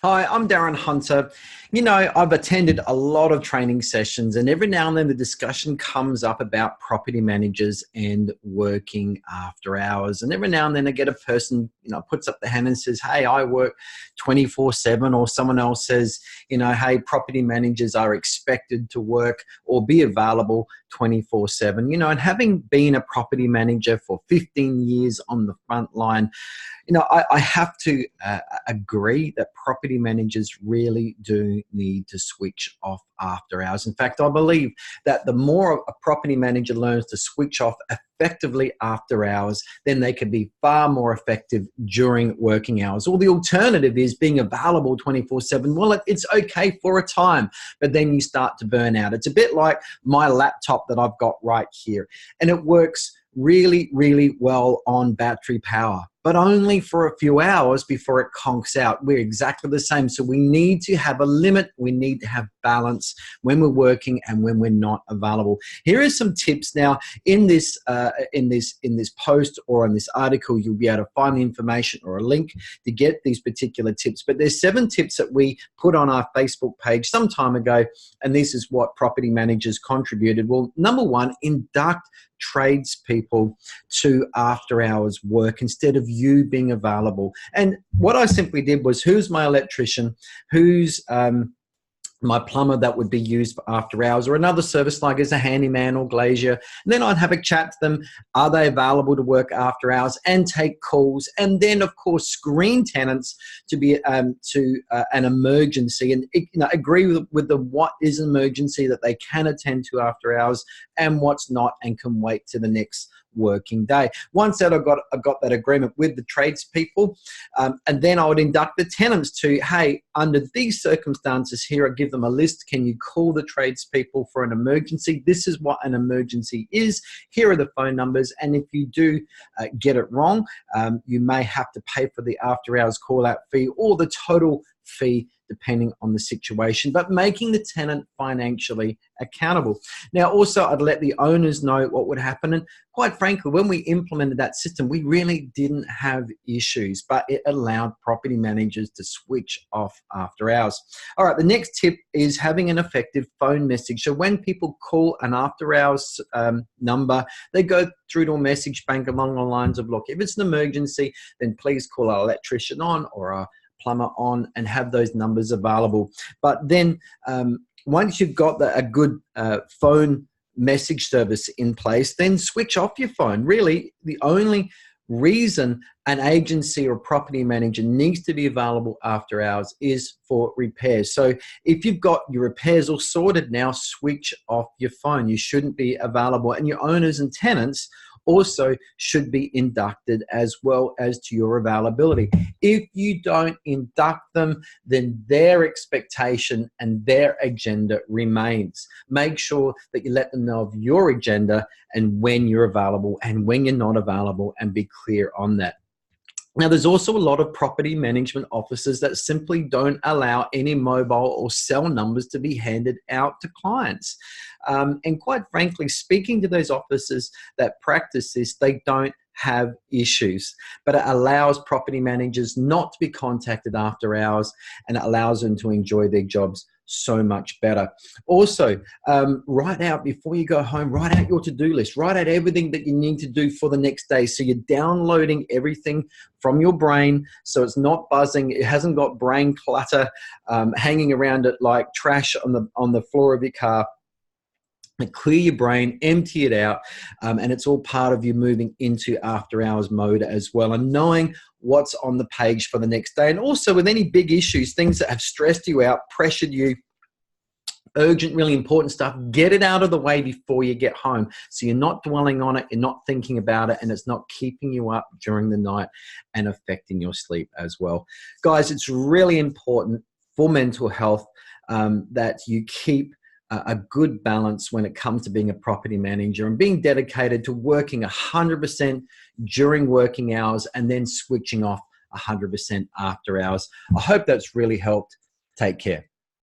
Hi, I'm Darren Hunter. You know, I've attended a lot of training sessions, and every now and then the discussion comes up about property managers and working after hours. And every now and then I get a person, puts up their hand and says, hey, I work 24/7, or someone else says, hey, property managers are expected to work or be available 24/7. And having been a property manager for 15 years on the front line, I have to agree that property managers really do need to switch off after hours. In fact, I believe that the more a property manager learns to switch off effectively after hours, then they can be far more effective during working hours. Or the alternative is being available 24/7. Well, it's okay for a time, but then you start to burn out. It's a bit like my laptop that I've got right here, and it works really, really well on battery power, but only for a few hours before it conks out. We're exactly the same. So we need to have a limit. We need to have balance when we're working and when we're not available. Here are some tips. Now, in this post or in this article, you'll be able to find the information or a link to get these particular tips. But there's 7 tips that we put on our Facebook page some time ago, and this is what property managers contributed. Well, number 1, induct tradespeople to after hours work instead of you being available. And what I simply did was, who's my electrician, who's my plumber that would be used for after hours, or another service like as a handyman or glazier. And then I'd have a chat to them. Are they available to work after hours, and take calls? And then, of course, screen tenants to be an emergency, and agree with the what is an emergency that they can attend to after hours and what's not and can wait to the next working day. Once that I got that agreement with the tradespeople, and then I would induct the tenants to, hey, under these circumstances here, I give them a list. Can you call the tradespeople for an emergency? This is what an emergency is. Here are the phone numbers, and if you do get it wrong, you may have to pay for the after hours call out fee or the total fee, depending on the situation, but making the tenant financially accountable. Now, also, I'd let the owners know what would happen. And quite frankly, when we implemented that system, we really didn't have issues, but it allowed property managers to switch off after hours. All right, the next tip is having an effective phone message. So when people call an after hours number, they go through to a message bank along the lines of, look, if it's an emergency, then please call our electrician on or our plumber on, and have those numbers available. But then once you've got a good phone message service in place, then switch off your phone. Really, the only reason an agency or property manager needs to be available after hours is for repairs. So if you've got your repairs all sorted now, switch off your phone. You shouldn't be available, and your owners and tenants also should be inducted as well as to your availability. If you don't induct them, then their expectation and their agenda remains. Make sure that you let them know of your agenda and when you're available and when you're not available, and be clear on that. Now, there's also a lot of property management offices that simply don't allow any mobile or cell numbers to be handed out to clients. And quite frankly, speaking to those offices that practice this, they don't have issues, but it allows property managers not to be contacted after hours, and it allows them to enjoy their jobs so much better. Also, write out, before you go home, write out your to-do list. Write out everything that you need to do for the next day. So you're downloading everything from your brain, so it's not buzzing. It hasn't got brain clutter hanging around it like trash on the floor of your car. And clear your brain, empty it out, and it's all part of you moving into after hours mode as well, and knowing what's on the page for the next day. And also, with any big issues, things that have stressed you out, pressured you, urgent, really important stuff, get it out of the way before you get home, so you're not dwelling on it, you're not thinking about it, and it's not keeping you up during the night and affecting your sleep as well. Guys, it's really important for mental health that you keep a good balance when it comes to being a property manager and being dedicated to working 100% during working hours and then switching off 100% after hours. I hope that's really helped. Take care.